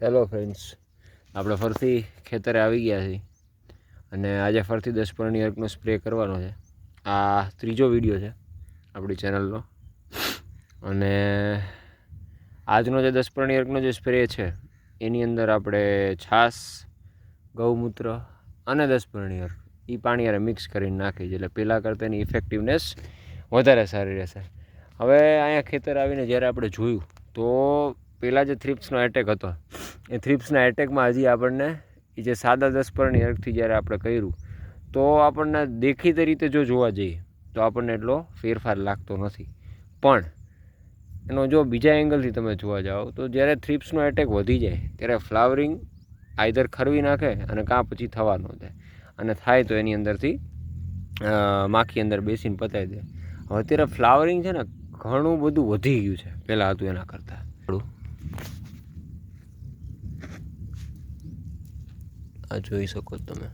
Hello friends, આપણે ફરીથી ખેતરે આવી ગયા છીએ અને આજે ફરીથી 10 પરણી અર્કનો સ્પ્રે કરવાનો છે. આ ત્રીજો વિડીયો છે આપણી ચેનલનો અને આજનો જે 10 પરણી અર્કનો જે સ્પ્રે છે એની અંદર આપણે છાશ, ગૌમૂત્ર અને 10 પરણી અર્ક એ પાણી યારે મિક્સ કરીને નાખી, એટલે પહેલાં કરતાં એની ઇફેક્ટિવનેસ વધારે સારી રહેશે. હવે અહીંયા ખેતર આવીને જ્યારે આપણે જોયું તો પહેલાં જે થ્રિપ્સનો એટેક હતો એ થ્રિપ્સના એટેકમાં હજી આપણને એ જે સાદા 10 પરણી અર્કથી જ્યારે આપણે કર્યું તો આપણને દેખીતી રીતે જો જોવા જઈએ તો આપણને એટલો ફેરફાર લાગતો નથી. પણ એનો જો બીજા એંગલથી તમે જોવા જાઓ તો જ્યારે થ્રિપ્સનો એટેક વધી જાય ત્યારે ફ્લાવરિંગ આઈધર ખરવી નાખે અને કાં પછી થવા ન દે, અને થાય તો એની અંદરથી માખી અંદર બેસીને પતાવી દે. હવે અત્યારે ફ્લાવરિંગ છે ને ઘણું બધું વધી ગયું છે પહેલાં હતું એના કરતાં. આ જોઈ શકો તમે.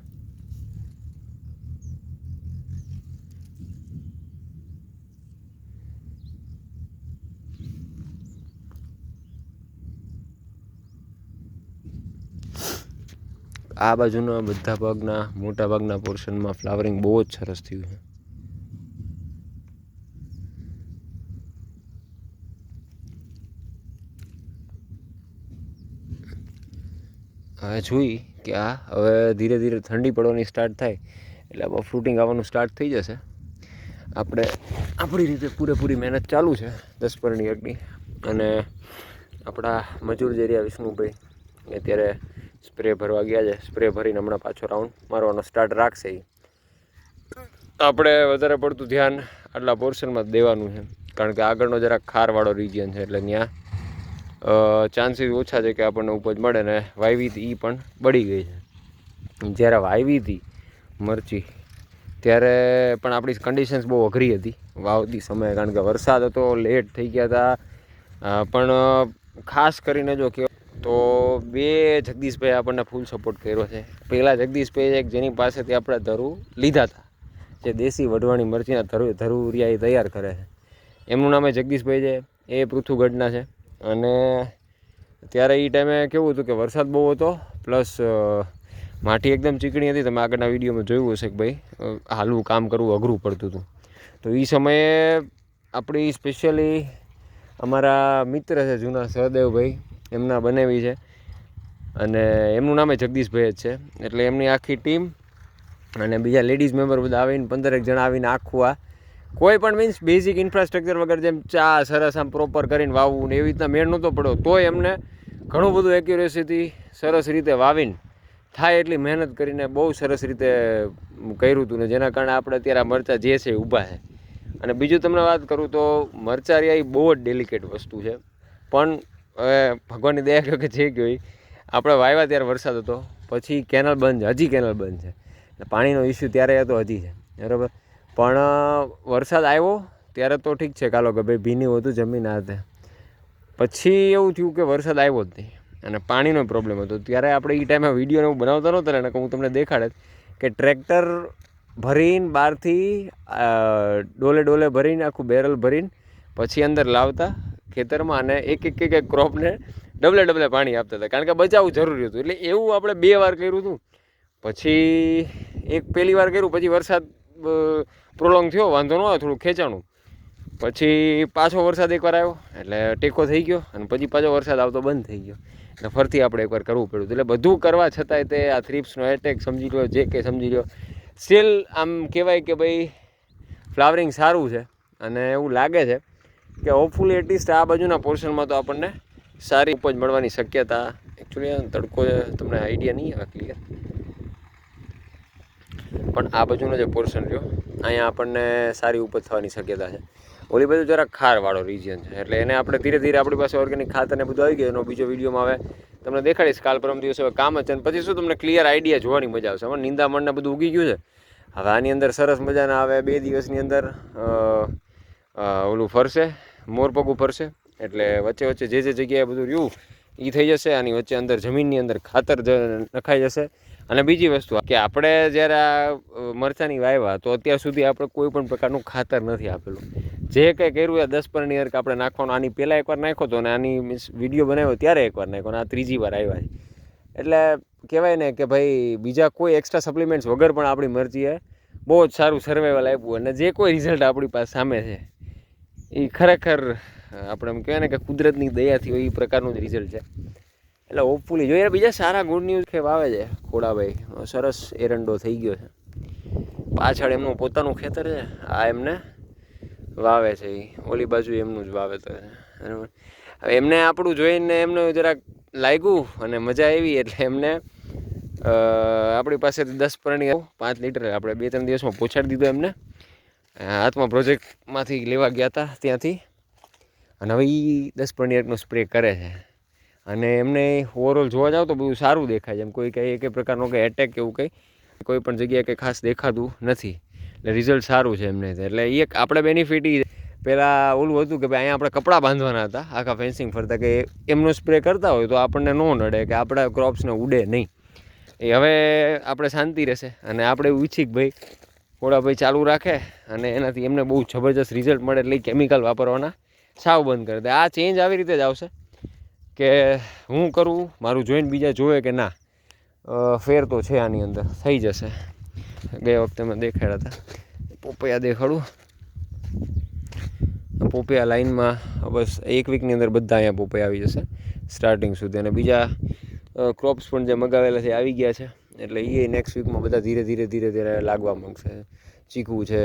આ બાજુના બધા ભાગના મોટા ભાગના પોર્શનમાં ફ્લાવરિંગ બહુ જ સરસ થયું છે. હવે જોઈ કે આ હવે ધીરે ધીરે ઠંડી પડવાની સ્ટાર્ટ થાય એટલે આમાં ફ્રૂટિંગ આવવાનું સ્ટાર્ટ થઈ જશે. આપણે આપણી રીતે પૂરેપૂરી મહેનત ચાલુ છે 10 પરણી અર્કની, અને આપણા મજૂર જે રહ્યા વિષ્ણુભાઈ અત્યારે સ્પ્રે ભરવા ગયા છે. સ્પ્રે ભરીને હમણાં પાછો રાઉન્ડ મારવાનો સ્ટાર્ટ રાખશે. આપણે વધારે પડતું ધ્યાન આટલા પોર્શનમાં દેવાનું છે કારણ કે આગળનો જરાક ખારવાળો રિજિયન છે, એટલે ત્યાં ચાન્સીસ ઓછા છે કે આપણને ઉપજ મળે. ને વાવી હતી એ પણ બળી ગઈ છે. જ્યારે વાવી હતી મરચી ત્યારે પણ આપણી કન્ડિશન્સ બહુ અઘરી હતી વાવતી સમયે, કારણ કે વરસાદ હતો, લેટ થઈ ગયા હતા. પણ ખાસ કરીને જો કે તો બે જગદીશભાઈ આપણને ફૂલ સપોર્ટ કર્યો છે. પહેલાં જગદીશભાઈ એક જેની પાસેથી આપણે ધરું લીધા હતા, જે દેશી વઢવાણી મરચીના ધરુરિયા એ તૈયાર કરે છે. એમનું નામ જગદીશભાઈ છે, એ પૃથુગઢના છે. અને ત્યારે એ ટાઈમે કેવું હતું કે વરસાદ બહુ હતો, પ્લસ માટી એકદમ ચીકણી હતી. તમે આગળના વિડીયોમાં જોયું હશે કે ભાઈ હાલવું કામ કરવું અઘરું પડતું હતું. તો એ સમયે આપણી સ્પેશિયલી અમારા મિત્ર છે જૂના સહદેવભાઈ, એમના બનાવી છે અને એમનું નામ જગદીશભાઈ જ છે. એટલે એમની આખી ટીમ અને બીજા લેડીઝ મેમ્બર બધા આવીને 15 જણા આવીને આખું આ કોઈ પણ મીન્સ બેઝિક ઇન્ફ્રાસ્ટ્રક્ચર વગર જેમ ચા સરસ આમ પ્રોપર કરીને વાવવું ને એવી રીતના મેળ નહોતો પડ્યો, તોય એમને ઘણું બધું એક્યુરેસીથી સરસ રીતે વાવીને થાય એટલી મહેનત કરીને બહુ સરસ રીતે કર્યું હતું ને જેના કારણે આપણે અત્યારે આ મરચાં જે છે એ ઊભા છે. અને બીજું તમને વાત કરું તો મરચારિયા એ બહુ જ ડેલિકેટ વસ્તુ છે. પણ હવે ભગવાનની દયા કહ્યું કે જે ગયો આપણે વાવ્યા ત્યારે વરસાદ હતો, પછી કેનલ બંધ છે, હજી કેનલ બંધ છે. પાણીનો ઇસ્યુ ત્યારે હતો, હજી છે બરાબર. પણ વરસાદ આવ્યો ત્યારે તો ઠીક છે, કાલો કે ભાઈ ભીની હતું જમીન આ તે. પછી એવું થયું કે વરસાદ આવ્યો જ નહીં અને પાણીનો પ્રોબ્લેમ હતો. ત્યારે આપણે એ ટાઈમે વિડીયોને એવું બનાવતા નહોતા ને, હું તમને દેખાડે કે ટ્રેક્ટર ભરીને બહારથી ડોલે ભરીને આખું બેરલ ભરીને પછી અંદર લાવતા ખેતરમાં અને એક ક્રોપને ડબલે પાણી આપતા હતા, કારણ કે બચાવવું જરૂરી હતું. એટલે એવું આપણે 2 વાર કર્યું હતું. પછી એક પહેલી વાર કર્યું, પછી વરસાદ પ્રોલોંગ થયો, વાંધો ન આવ્યો, થોડું ખેંચાણું. પછી પાછો વરસાદ એકવાર આવ્યો એટલે ટેકો થઈ ગયો, અને પછી પાછો વરસાદ આવતો બંધ થઈ ગયો. એટલે ફરતી આપણે એકવાર કરવું પડ્યું. એટલે બધું કરવા છતાંય તે આ થ્રિપ્સનો એટેક સમજી લો, જે કે સમજી લો, સ્ટીલ આમ કહેવાય કે ભાઈ ફ્લાવરિંગ સારું છે. અને એવું લાગે છે કે હોપફુલી એટલીસ્ટ આ બાજુના પોર્શનમાં તો આપણને સારી ઉપજ મળવાની શક્યતા. એકચ્યુઅલી તડકો તમને આઈડિયા નહીં આવે ક્લિયર, પણ આ બાજુનો જે પોર્શન રહ્યો અહીંયા આપણને સારી ઉપજ થવાની શક્યતા છે. ઓલી બાજુ જરાક ખારવાળો રિજિયન છે, એટલે એને આપણે ધીરે ધીરે આપણી પાસે ઓર્ગેનિક ખાતર ને બધું આવી ગયું. એનો બીજો વિડીયોમાં આવે તમને દેખાડીશ. કાલ પરમ દિવસે હવે કામ જ છે, અને પછી શું તમને ક્લિયર આઈડિયા જોવાની મજા આવશે. હવે નિંદામણને બધું ઉગી ગયું છે. હવે આની અંદર સરસ મજાના આવે 2 દિવસની અંદર ઓલું ફરશે, મોરપગું ફરશે. એટલે વચ્ચે વચ્ચે જે જગ્યાએ બધું રહ્યું એ થઈ જશે. આની વચ્ચે અંદર જમીનની અંદર ખાતર નખાઈ જશે. અને બીજી વસ્તુ કે આપણે જ્યારે આ મરચાંની વાવ્યા તો અત્યાર સુધી આપણે કોઈ પણ પ્રકારનું ખાતર નથી આપેલું. જે કંઈ કર્યું એ 10 પરણી અર્ક આપણે નાખવાનો. આની પહેલાં એકવાર નાખ્યો હતો અને આની મીન્સ વિડીયો બનાવ્યો ત્યારે એકવાર નાખ્યો અને આ ત્રીજી વાર આવ્યા છે. એટલે કહેવાય ને કે ભાઈ બીજા કોઈ એક્સ્ટ્રા સપ્લિમેન્ટ્સ વગર પણ આપણી મરજીએ બહુ જ સારું સર્વાઈવલ આપ્યું. અને જે કોઈ રિઝલ્ટ આપણી પાસે સામે છે એ ખરેખર આપણે એમ કહેવાય ને કે કુદરતની દયાથી હોય એ પ્રકારનું જ રિઝલ્ટ છે. એટલે હોપફુલી જોઈએ. બીજા સારા ગુડ ન્યૂઝ કે વાવે છે ખોડાભાઈ, સરસ એરંડો થઈ ગયો છે. પાછળ એમનું પોતાનું ખેતર છે, આ એમને વાવે છે. એ ઓલી બાજુ એમનું જ વાવેતર છે, બરાબર. હવે એમને આપણું જોઈને એમને જરાક લાગ્યું અને મજા આવી એટલે એમને આપણી પાસેથી 10 પરણી 5 લીટર આપણે 2-3 દિવસમાં પહોંચાડી દીધો એમને. હાથમાં પ્રોજેક્ટમાંથી લેવા ગયા હતા ત્યાંથી, અને હવે એ 10 પરણી અર્કનો સ્પ્રે કરે છે. અને એમને ઓવરઓલ જોવા જાવ તો બધું સારું દેખાય છે. એમ કોઈ કંઈ એક પ્રકારનો કંઈ એટેક કે એવું કંઈ કોઈ પણ જગ્યાએ કંઈ ખાસ દેખાતું નથી. એટલે રિઝલ્ટ સારું છે એમને. એટલે એ એક આપણે બેનિફિટ એ પહેલાં ઓલું હતું કે ભાઈ અહીંયા આપણે કપડાં બાંધવાના હતા આખા ફેન્સિંગ ફરતા, કે એમનો સ્પ્રે કરતા હોય તો આપણને ન નડે કે આપણા ક્રોપ્સને ઉડે નહીં. એ હવે આપણે શાંતિ રહેશે. અને આપણે એવું ઈચ્છી કે ભાઈ ખોડાભાઈ ચાલુ રાખે અને એનાથી એમને બહુ જબરજસ્ત રિઝલ્ટ મળે એટલે કેમિકલ વાપરવાના સાવ બંધ કરી દે. આ ચેન્જ આવી રીતે જ આવશે કે હું કરું, મારું જોઈને બીજા જોવે કે ના ફેર તો છે આની અંદર, થઈ જશે. ગયા વખતે મેં દેખાડ્યા હતા પોપૈયા, દેખાડું પોપૈયા લાઈનમાં બસ 1 વીકની અંદર બધા અહીંયા પોપૈયા આવી જશે સ્ટાર્ટિંગ સુધી. અને બીજા ક્રોપ્સ પણ જે મગાવેલા છે આવી ગયા છે. એટલે એ નેક્સ્ટ વીકમાં બધા ધીરે ધીરે લાગવા માંગશે. ચીકુ છે,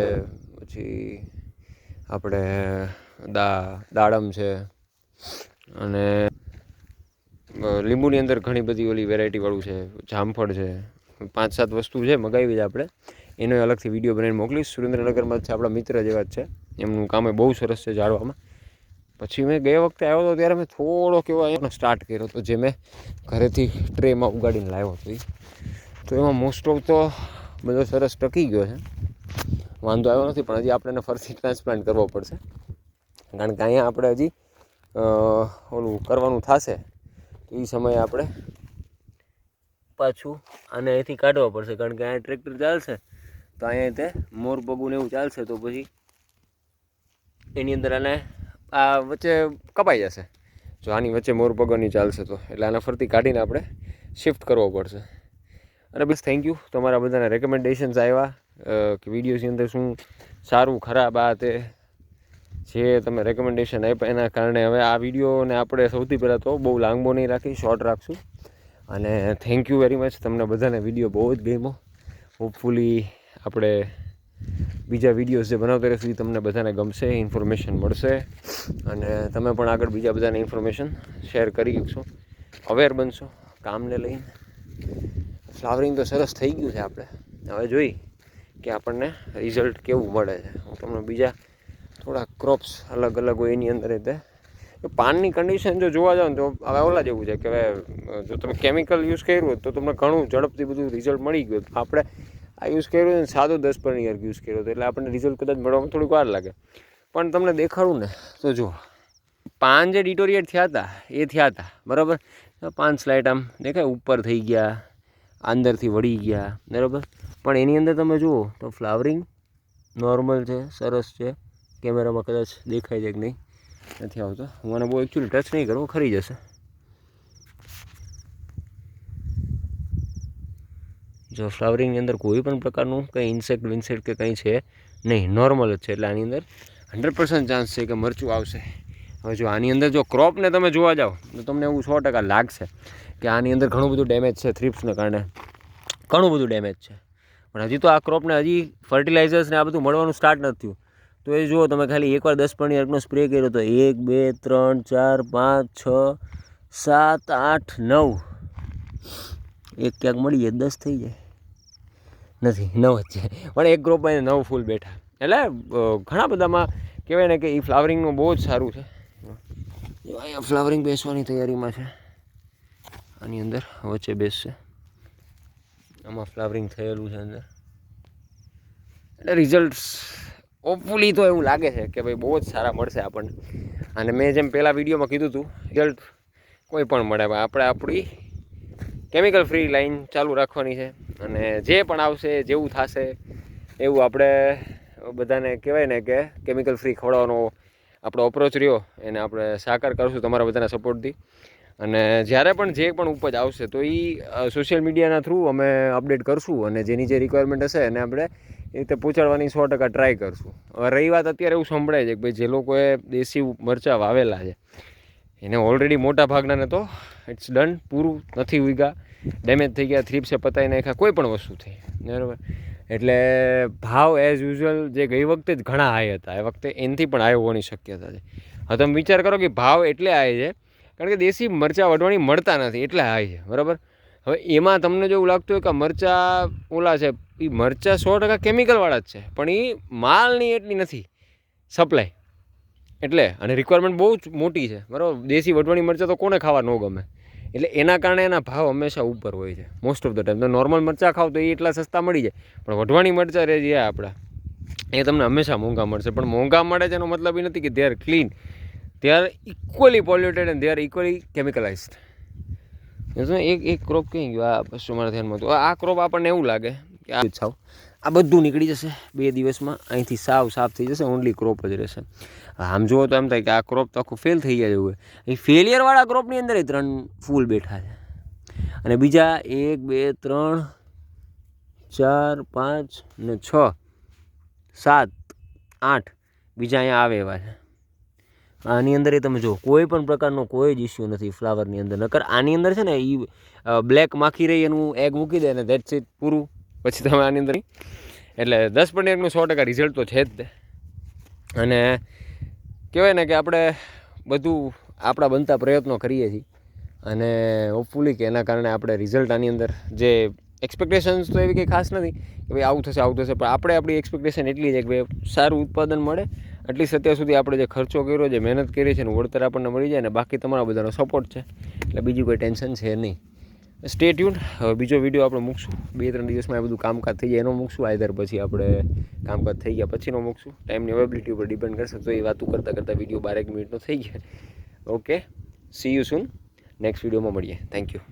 પછી આપણે દાડમ છે, અને લીંબુની અંદર ઘણી બધી ઓલી વેરાયટીવાળું છે, જામફળ છે. 5-7 વસ્તુ છે મગાવી છે આપણે. એનો અલગથી વિડીયો બનાવીને મોકલીશ. સુરેન્દ્રનગરમાં જ છે, આપણા મિત્ર જેવા જ છે. એમનું કામ એ બહુ સરસ છે જાળવામાં. પછી મેં ગયા વખતે આવ્યો હતો ત્યારે મેં થોડોક એવો અહીંયા સ્ટાર્ટ કર્યો હતો, જે મેં ઘરેથી ટ્રેમાં ઉગાડીને લાવ્યો હતો. તો એમાં મોસ્ટ ઓફ તો બધો સરસ ટકી ગયો છે, વાંધો આવ્યો નથી. પણ હજી આપણે એને ફરીથી ટ્રાન્સપ્લાન્ટ કરવો પડશે, કારણ કે અહીંયા આપણે હજી ઓલું કરવાનું થશે. તો એ સમયે આપણે પાછું આને અહીંથી કાઢવા પડશે, કારણ કે અહીંયા ટ્રેક્ટર ચાલશે તો અહીંયા તે મોર પગું ને એવું ચાલશે તો પછી એની અંદર આને આ વચ્ચે કપાઈ જશે. જો આની વચ્ચે મોર પગોની ચાલશે તો એટલે આને ફરતી કાઢીને આપણે શિફ્ટ કરવો પડશે. અને બસ થેન્ક યુ તમારા બધાના રેકમેન્ડેશન્સ આવ્યા કે વિડીયોઝની અંદર શું સારું ખરાબ આ તે જે તમે રેકમેન્ડેશન આપ્યા એના કારણે હવે આ વિડીયોને આપણે સૌથી પહેલાં તો બહુ લાંબો નહીં રાખી, શોર્ટ રાખશું. અને થેન્ક યુ વેરી મચ. તમને બધાને વિડીયો બહુ જ ગમ્યો. હોપફુલી આપણે બીજા વિડીયોઝ જે બનાવતા રહેશું એ તમને બધાને ગમશે, ઇન્ફોર્મેશન મળશે અને તમે પણ આગળ બીજા બધાને ઇન્ફોર્મેશન શેર કરી શકશો, અવેર બનશો કામને લઈને. ફ્લાવરિંગ તો સરસ થઈ ગયું છે. આપણે હવે જોઈ કે આપણને રિઝલ્ટ કેવું મળે છે. હું તમને બીજા થોડા ક્રોપ્સ અલગ હોય એની અંદર રીતે પાનની કન્ડિશન જો જોવા જાવ ને તો હવે ઓલા જેવું છે કે હવે જો તમે કેમિકલ યુઝ કર્યું હોય તો તમને ઘણું ઝડપથી બધું રિઝલ્ટ મળી ગયું. આપણે આ યુઝ કર્યું ને સાદો 10 પરણી અર્ક યુઝ કર્યો હતો એટલે આપણને રિઝલ્ટ કદાચ મળવામાં થોડીક વાર લાગે. પણ તમને દેખાડું ને તો જુઓ, પાન જે ડિટોરિએટ થયા હતા એ થયા હતા બરાબર. પાન સ્લાઇટ આમ દેખાય ઉપર થઈ ગયા, અંદરથી વળી ગયા બરાબર. પણ એની અંદર તમે જુઓ તો ફ્લાવરિંગ નોર્મલ છે, સરસ છે. કેમેરામાં કદાચ દેખાય છે કે નહીં નથી આવતો. હું આને બહુ એકચ્યુઅલી ટચ નહીં કરું, ખરી જશે. જો ફ્લાવરિંગની અંદર કોઈ પણ પ્રકારનું કંઈ ઇન્સેક્ટ કે કંઈ છે નહીં, નોર્મલ જ છે. એટલે આની અંદર 100% ચાન્સ છે કે મરચું આવશે. હવે જો આની અંદર જો ક્રોપને તમે જોવા જાઓ તો તમને એવું 100% લાગશે કે આની અંદર ઘણું બધું ડેમેજ છે. થ્રિપ્સને કારણે ઘણું બધું ડેમેજ છે. પણ હજી તો આ ક્રોપને હજી ફર્ટિલાઇઝર્સને આ બધું મળવાનું સ્ટાર્ટ નથી થયું. તો એ જુઓ તમે ખાલી એકવાર 10 પરણી અર્કનો સ્પ્રે કર્યો તો 1 2 3 4 5 6 7 8 9 એક ક્યાંક મળી જાય 10 થઈ જાય નથી, 9 જ છે. પણ એક ગ્રુપમાં 9 ફૂલ બેઠા. એટલે ઘણા બધામાં કહેવાય ને કે એ ફ્લાવરિંગનું બહુ જ સારું છે. અહીંયા ફ્લાવરિંગ બેસવાની તૈયારીમાં છે. આની અંદર વચ્ચે બેસશે, આમાં ફ્લાવરિંગ થયેલું છે અંદર. એટલે રિઝલ્ટ્સ હોપફુલી તો એવું લાગે છે કે ભાઈ બહુ જ સારા મળશે આપણને. અને મેં જેમ પહેલાં વિડીયોમાં કીધું હતું, રિઝલ્ટ કોઈ પણ મળે, આપણે આપણી કેમિકલ ફ્રી લાઈન ચાલુ રાખવાની છે. અને જે પણ આવશે, જેવું થશે એવું આપણે બધાને કહેવાય ને કે કેમિકલ ફ્રી ખવડાવવાનો આપણો અપ્રોચ રહ્યો એને આપણે સાકાર કરશું તમારા બધાના સપોર્ટથી. અને જ્યારે પણ જે પણ ઉપજ આવશે તો એ સોશિયલ મીડિયાના થ્રુ અમે અપડેટ કરશું અને જેની જે રિક્વાયરમેન્ટ હશે એને આપણે એ રીતે પહોંચાડવાની 100% ટ્રાય કરશું. હવે રહી વાત અત્યારે એવું સંભળાય છે કે ભાઈ જે લોકોએ દેશી મરચાં વાવેલા છે એને ઓલરેડી મોટા ભાગનાને તો ઇટ્સ ડન, પૂરું નથી ઉગ્યા, ડેમેજ થઈ ગયા, થ્રીપ્સે પતાવી નાખ્યા, કોઈ પણ વસ્તુ થઈ, બરાબર. એટલે ભાવ એઝ યુઝ્યુઅલ જે ગઈ વખતે જ ઘણા હાઈ હતા, એ વખતે એનાથી પણ હાઈ હોવાની શક્યતા છે. હવે તમે વિચાર કરો કે ભાવ એટલે હાઈ છે કારણ કે દેશી મરચાં વઢવાણી મળતા નથી એટલે હાઈ છે, બરાબર. હવે એમાં તમને જો એવું લાગતું હોય કે મરચાં ઓલા છે, એ મરચાં 100% કેમિકલવાળા જ છે, પણ એ માલની એટલી નથી સપ્લાય એટલે, અને રિક્વાયરમેન્ટ બહુ જ મોટી છે, બરાબર. દેશી વઢવાણી મરચાં તો કોને ખાવા ન ગમે, એટલે એના કારણે એના ભાવ હંમેશા ઉપર હોય છે મોસ્ટ ઓફ ધ ટાઈમ. તો નોર્મલ મરચાં ખાવ તો એ એટલા સસ્તા મળી જાય, પણ વઢવાણી મરચાં રહે છે આપણા એ તમને હંમેશા મોંઘા મળશે. પણ મોંઘા મળે છે એનો મતલબ એ નથી કે they are clean, they are equally polluted and they are equally chemicalized. એક ક્રોપ કઈ ગયો આ વસ્તુ મારા ધ્યાનમાં. તો આ ક્રોપ આપણને એવું લાગે કે આ છાવ આ બધું નીકળી જશે 2 દિવસમાં, અહીંથી સાફ થઈ જશે, ઓનલી ક્રોપ જ રહેશે. આમ જુઓ તો એમ થાય કે આ ક્રોપ તો આખું ફેલ થઈ ગયા જેવું હોય. એ ફેલિયરવાળા ક્રોપની અંદર 3 ફૂલ બેઠા છે અને બીજા 1 2 3 4 5 ને 6 7 8 બીજા અહીંયા આવે એવા છે. આની અંદર એ તમે જુઓ કોઈ પણ પ્રકારનો કોઈ જ ઇસ્યુ નથી ફ્લાવરની અંદર. નકર આની અંદર છે ને એ બ્લેક માખી રહી એનું એગ મૂકી દે ને ધેટ્સ ઇટ, પૂરું. પછી તમે આની અંદર એટલે 10% 100% રિઝલ્ટ તો છે જ તે. અને કહેવાય ને કે આપણે બધું આપણા બનતા પ્રયત્નો કરીએ છીએ અને હોપફુલી કે એના કારણે આપણે રિઝલ્ટ આની અંદર જે એક્સપેક્ટેશન્સ તો એવી કંઈ ખાસ નથી કે ભાઈ આવું થશે, પણ આપણે આપણી એક્સપેક્ટેશન એટલી છે કે ભાઈ સારું ઉત્પાદન મળે. એટલીસ્ટ અત્યાર સુધી આપણે જે ખર્ચો કર્યો, જે મહેનત કરી છે એનું વળતર આપણને મળી જાય ને બાકી તમારા બધાનો સપોર્ટ છે, એટલે બીજું કોઈ ટેન્શન છે નહીં. Stay tune. હવે બીજો વિડીયો આપણે મૂકશું 2-3 દિવસમાં, એ બધું કામકાજ થઈ જાય એનો મૂકશું, આઈધર પછી આપણે કામકાજ થઈ ગયા પછીનો મૂકશું. ટાઈમની અવેબિલિટી ઉપર ડિપેન્ડ કરશે. તો એ વાતું કરતાં વિડીયો 12 મિનિટનો થઈ ગયા. Okay, C you soon. Next વિડીયોમાં મળીએ. Thank you.